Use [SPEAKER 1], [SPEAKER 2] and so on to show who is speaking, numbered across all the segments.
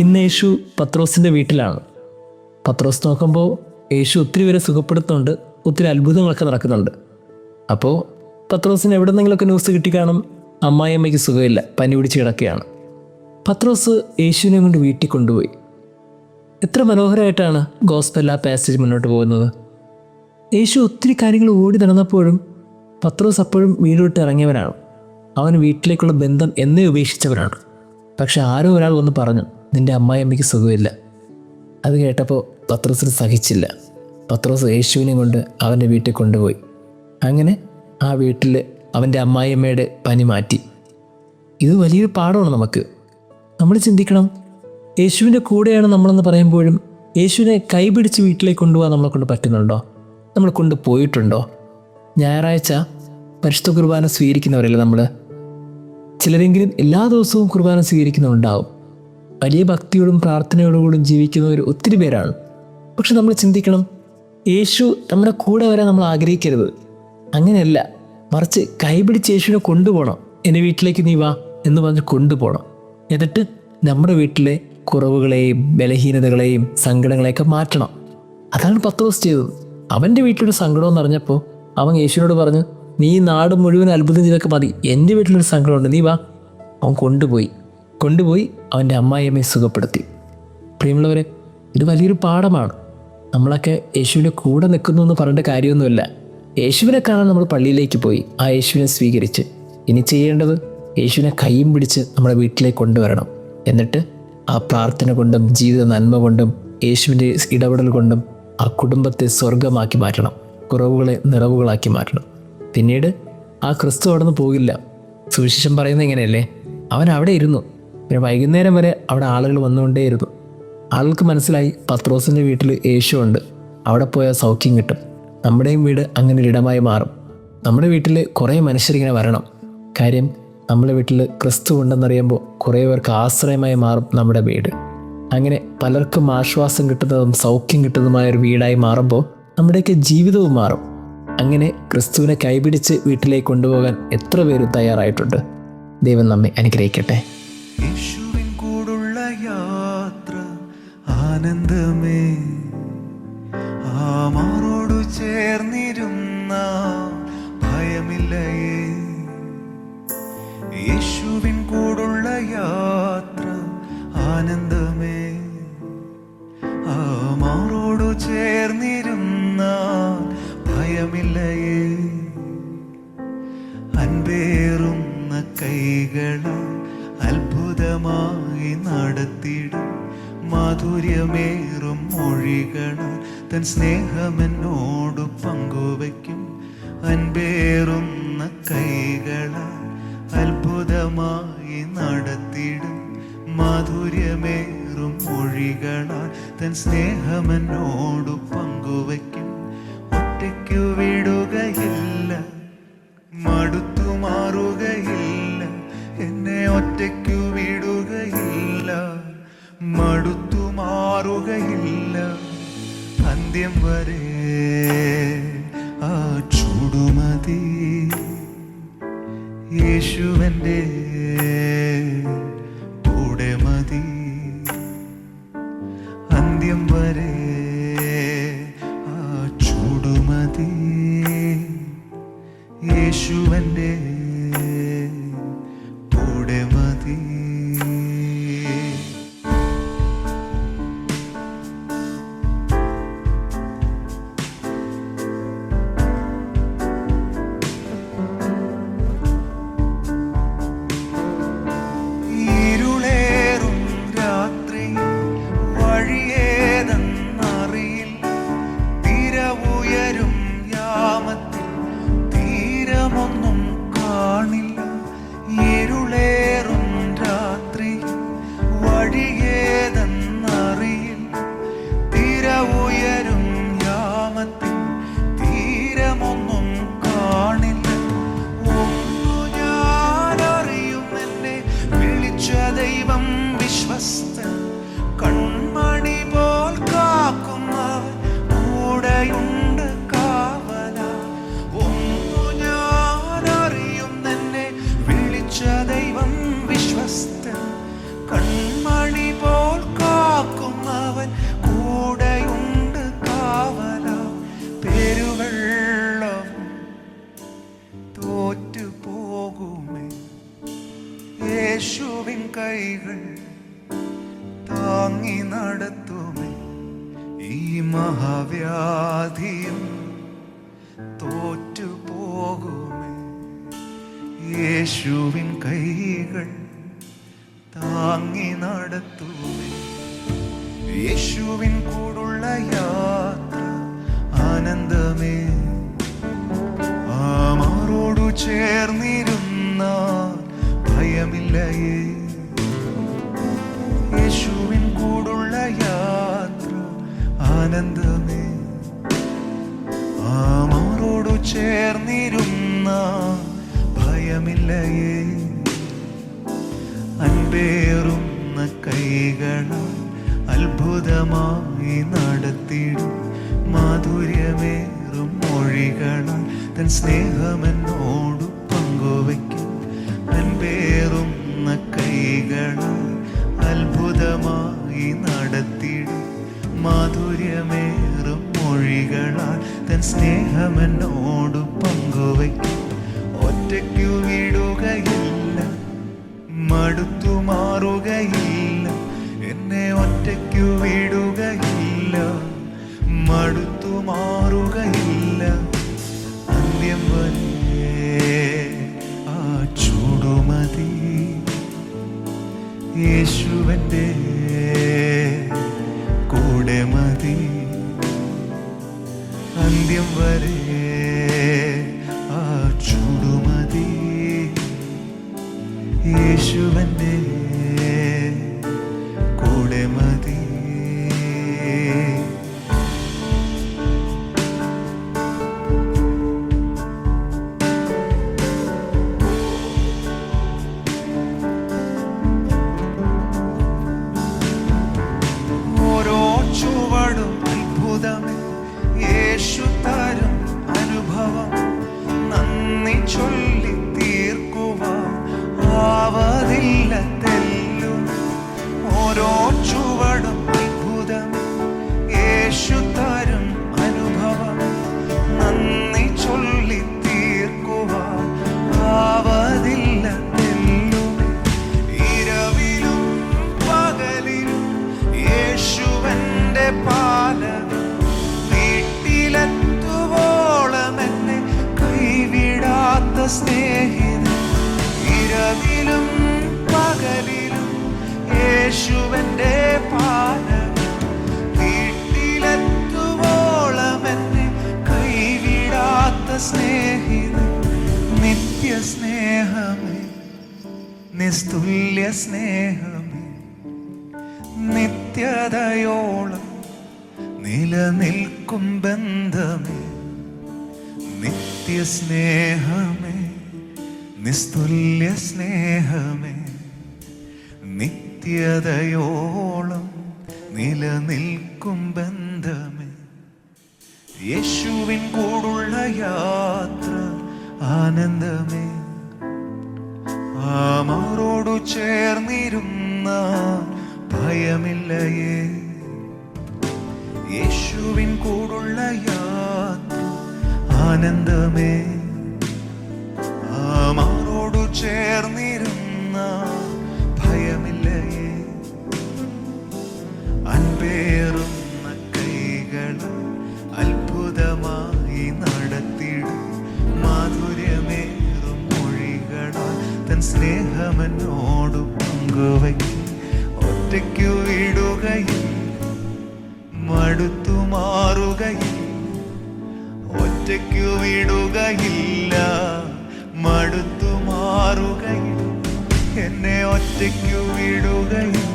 [SPEAKER 1] ഇന്ന് യേശു പത്രോസിൻ്റെ വീട്ടിലാണ്. പത്രോസ് നോക്കുമ്പോൾ യേശു ഒത്തിരി പേരെ സുഖപ്പെടുത്തുന്നുണ്ട്, ഒത്തിരി അത്ഭുതങ്ങളൊക്കെ നടക്കുന്നുണ്ട്. അപ്പോൾ പത്രോസിന് എവിടെ നിന്നെങ്കിലുമൊക്കെ ന്യൂസ് കിട്ടിക്കാണും, അമ്മായിയമ്മയ്ക്ക് സുഖമില്ല, പനി പിടിച്ച് കിടക്കുകയാണ്. പത്രോസ് യേശുവിനെ കൊണ്ട് വീട്ടിൽ കൊണ്ടുപോയി. എത്ര മനോഹരമായിട്ടാണ് ഗോസ്പൽ ആ പാസേജ് മുന്നോട്ട് പോകുന്നത്. യേശു ഒത്തിരി കാര്യങ്ങൾ ഓടി നടന്നപ്പോഴും പത്രോസ് അപ്പോഴും വീട് വിട്ട് ഇറങ്ങിയവനാണ്. അവൻ വീട്ടിലേക്കുള്ള ബന്ധം എന്നേ ഉപേക്ഷിച്ചവരാണ്. പക്ഷെ ആരോ ഒരാൾ വന്ന് പറഞ്ഞു, നിൻ്റെ അമ്മായിയമ്മയ്ക്ക് സുഖമില്ല. അത് കേട്ടപ്പോൾ പത്രോസിന് സഹിച്ചില്ല. പത്രോസ് യേശുവിനെ കൊണ്ട് അവൻ്റെ വീട്ടിൽ കൊണ്ടുപോയി. അങ്ങനെ ആ വീട്ടിൽ അവൻ്റെ അമ്മായിയമ്മയുടെ പനി മാറ്റി. ഇത് വലിയൊരു പാഠമാണ് നമുക്ക്. നമ്മൾ ചിന്തിക്കണം, യേശുവിൻ്റെ കൂടെയാണ് നമ്മളെന്ന് പറയുമ്പോഴും യേശുവിനെ കൈപിടിച്ച് വീട്ടിലേക്ക് കൊണ്ടുപോകാൻ നമ്മളെ കൊണ്ട് പറ്റുന്നുണ്ടോ? നമ്മൾ കൊണ്ടുപോയിട്ടുണ്ടോ? ഞായറാഴ്ച പരിശുദ്ധ കുർബാന സ്വീകരിക്കുന്നവരല്ലേ നമ്മൾ. ചിലരെങ്കിലും എല്ലാ ദിവസവും കുർബാന സ്വീകരിക്കുന്നുണ്ടാവും. വലിയ ഭക്തിയോടും പ്രാർത്ഥനയോടുകൂടും ജീവിക്കുന്നവർ ഒത്തിരി പേരാണ്. പക്ഷെ നമ്മൾ ചിന്തിക്കണം, യേശു നമ്മുടെ കൂടെ വരാൻ നമ്മൾ ആഗ്രഹിക്കരുത്. അങ്ങനെയല്ല, മറിച്ച് കൈപിടിച്ച് യേശുവിനെ കൊണ്ടുപോകണം. എൻ്റെ വീട്ടിലേക്ക് നീ വാ എന്ന് പറഞ്ഞ് കൊണ്ടുപോകണം. എന്നിട്ട് നമ്മുടെ വീട്ടിലെ കുറവുകളെയും ബലഹീനതകളെയും സങ്കടങ്ങളെയൊക്കെ മാറ്റണം. അതാണ് പത്രോസ് ചെയ്തത്. അവൻ്റെ വീട്ടിലൊരു സങ്കടം എന്ന് അറിഞ്ഞപ്പോൾ അവൻ യേശുവിനോട് പറഞ്ഞു, നീ നാട് മുഴുവൻ അത്ഭുതം ചെയ്തൊക്കെ മതി, എൻ്റെ വീട്ടിലൊരു സങ്കടമുണ്ട്, നീ വാ. അവൻ കൊണ്ടുപോയി അവൻ്റെ അമ്മായിയമ്മയെ സുഖപ്പെടുത്തി. പ്രിയമുള്ളവരെ, ഇത് വലിയൊരു പാഠമാണ്. നമ്മളൊക്കെ യേശുവിൻ്റെ കൂടെ നിൽക്കുന്നു എന്ന് പറഞ്ഞിട്ട് കാര്യമൊന്നുമില്ല. യേശുവിനെ കാണാൻ നമ്മൾ പള്ളിയിലേക്ക് പോയി ആ യേശുവിനെ സ്വീകരിച്ച്, ഇനി ചെയ്യേണ്ടത് യേശുവിനെ കൈയും പിടിച്ച് നമ്മുടെ വീട്ടിലേക്ക് കൊണ്ടുവരണം. എന്നിട്ട് ആ പ്രാർത്ഥന കൊണ്ടും ജീവിത നന്മ കൊണ്ടും യേശുവിൻ്റെ ഇടപെടൽ കൊണ്ടും ആ കുടുംബത്തെ സ്വർഗമാക്കി മാറ്റണം, കുറവുകളെ നിറവുകളാക്കി മാറ്റണം. പിന്നീട് ആ ക്രിസ്തു അവിടെ നിന്ന് പോകില്ല. സുവിശേഷം പറയുന്നത് എങ്ങനെയല്ലേ, അവൻ അവിടെ ഇരുന്നു. പിന്നെ വൈകുന്നേരം വരെ അവിടെ ആളുകൾ വന്നുകൊണ്ടേയിരുന്നു. ആളുകൾക്ക് മനസ്സിലായി പത്രോസിൻ്റെ വീട്ടിൽ യേശു ഉണ്ട്, അവിടെ പോയാൽ സൗഖ്യം കിട്ടും. നമ്മുടെയും വീട് അങ്ങനെ ഒരിടമായി മാറും. നമ്മുടെ വീട്ടിൽ കുറേ മനുഷ്യരിങ്ങനെ വരണം. കാര്യം, നമ്മുടെ വീട്ടിൽ ക്രിസ്തു ഉണ്ടെന്നറിയുമ്പോൾ കുറേ പേർക്ക് ആശ്രയമായി മാറും നമ്മുടെ വീട്. അങ്ങനെ പലർക്കും ആശ്വാസം കിട്ടുന്നതും സൗഖ്യം കിട്ടുന്നതുമായൊരു വീടായി മാറുമ്പോൾ നമ്മുടെയൊക്കെ ജീവിതവും മാറും. അങ്ങനെ ക്രിസ്തുവിനെ കൈപിടിച്ച് വീട്ടിലേക്ക് കൊണ്ടുപോകാൻ എത്ര പേര് തയ്യാറായിട്ടുണ്ട്? ദൈവം നമ്മെ അനുഗ്രഹിക്കട്ടെ.
[SPEAKER 2] യേശുവിൻ കൂടുള്ള യാത്ര ആനന്ദമേ, ആ മാറോടു ചേർന്നിരുന്ന ഭയമില്ലയേ. യേശുവിൻ കൂടുള്ള യാത്ര ആനന്ദമേ, ആ മാറോടു ചേർന്നിരുന്ന ഭയമില്ലയേ. അൻപേറുന്ന കൈകളാൽ അത്ഭുതമായി നടത്തിടും, മാധുര്യമേറും മൊഴികളാൽ തൻ സ്നേഹമെന്നോട് പങ്കുവയ്ക്കും. അൻപേറുന്ന കൈകളാൽ അത്ഭുതമായി നടത്തിടും, മാധുര്യമേറും മൊഴികളാൽ തൻ സ്നേഹമെന്നോട് പങ്കുവയ്ക്കും. ഒറ്റയ്ക്കു വിടുകയില്ല, മടുത്തു മാറുകയില്ല, എന്നെ ഒറ്റയ്ക്കു വിടുകയില്ല, മടുത്തു മാറുകയില്ല. അന്ത്യം വരെ ആ ചൂടുമതി, യേശുവൻ്റെ കൂടെ മതി. അന്ത്യം വരെ ആ ചൂടുമതി, യേശുവൻ്റെ കൂടെ മതി. മഹാവ്യാധിയും തോറ്റുപോകുമേ. യേശുവിൻ കൈകൾ താങ്ങി നടത്തുമേ. യേശുവിൻ കൂടുള്ള യാത്ര ആനന്ദമേ. ആമാറോടു ചേർന്നിരുന്ന ഭയമില്ലയേ. യേശുവിൻ കൂടുള്ള യാത്ര ആനന്ദമേ. ആമാറോടു ചേർന്നിരുന്ന ഭയമില്ലയേ. അൻപേറുന്ന കൈകളാൽ അത്ഭുതമായി നടത്തിടും. മാധുര്യമേറും മൊഴികളാൽ തൻ സ്നേഹമെന്നോടു പങ്കുവയ്ക്കും. അൻപേറുന്ന കൈകളാൽ അത്ഭുതമായി നടത്തിടും. മാധുര്യമേറും മൊഴികളാൽ തൻ സ്നേഹമെന്നോടു പങ്കുവയ്ക്കും. ഒറ്റയ്ക്കു വിടുകയില്ല, മടുത്തു മാറുകയില്ല. എന്നെ ഒറ്റയ്ക്കു വിടുകയില്ല, മടുത്തു മാറുകയില്ല. അന്ത്യം വരെ ആ ചൂടുമതി. യേശുവൻ്റെ കൂടെ മതി. അന്ത്യം വരെ ആ ചൂടുമതി. യേശുവൻ്റെ കൂടെ മതി. ഓരോ ചുവടും അത്ഭുതമേ. യേശു തരും അനുഭവം നന്ദി ചൊല്ലി തീർക്കുവാൻ ആവതില്ല തെല്ലും. ഓരോ ചുവടും അത്ഭുതമേ. യേശു തരും അനുഭവം നന്ദി ചൊല്ലി തീർക്കുവാൻ ആവതില്ല തെല്ലും. ഇരവിലും പകലിലും യേശുവൻ്റെ പാലകൻ. വീട്ടിലെത്തുവോളം എന്നെ കൈവിടാത്ത സ്നേഹിതൻ. ഇരവിലും പകലിലും യേശുവൻ്റെ പാലകൻ. വീട്ടിലെത്തുവോളം എന്നെ കൈവിടാത്ത സ്നേഹിതൻ. നിത്യ സ്നേഹമേ, നിസ്തുല്യ സ്നേഹമേ. നിത്യതയോളം നിലനിൽക്കും ബന്ധമേ. നിത്യ സ്നേഹമേ, നിസ്തുല്യ സ്നേഹമേ. നിത്യതയോളം നിലനിൽക്കും ബന്ധമേ. യേശുവിൻ കൂടുള്ള യാത്ര ആനന്ദമേ. ആമാറോടു ചേർന്നിരുന്ന ഭയമില്ലയേ. യേശുവിൻ കൂടുള്ള യാത്ര ആനന്ദമേ. ആമാറോടു ചേർന്നിരുന്ന ഭയമില്ലയേ. അൻപേറുന്ന കൈകളാൽ അത്ഭുതമായി നടത്തിടും. മാധുര്യമേറും മൊഴികളാൽ തൻ സ്നേഹമെന്നോടു പങ്കുവയ്ക്കും. ഒറ്റയ്ക്കു വിടുകയില്ല, മടുത്തു മാറുകയില്ല. ഒറ്റയ്ക്കു വിടുകയില്ല, മടുത്തു മാറുകയില്ല. എന്നെ ഒറ്റയ്ക്കു വിടുകയില്ല,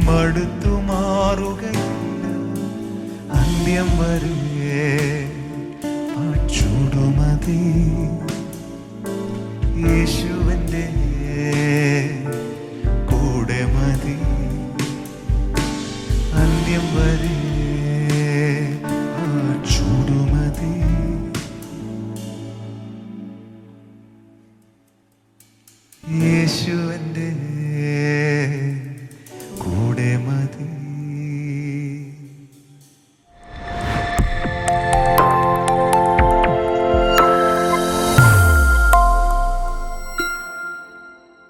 [SPEAKER 2] മടുത്തു മാറുകയില്ല. അന്ത്യം വരെ ആ ചൂടുമതി. യേശുവൻ്റെ കൂടെ മതി. അന്ത്യം വരെ ആ ചൂടുമതി. യേശുവൻ്റെ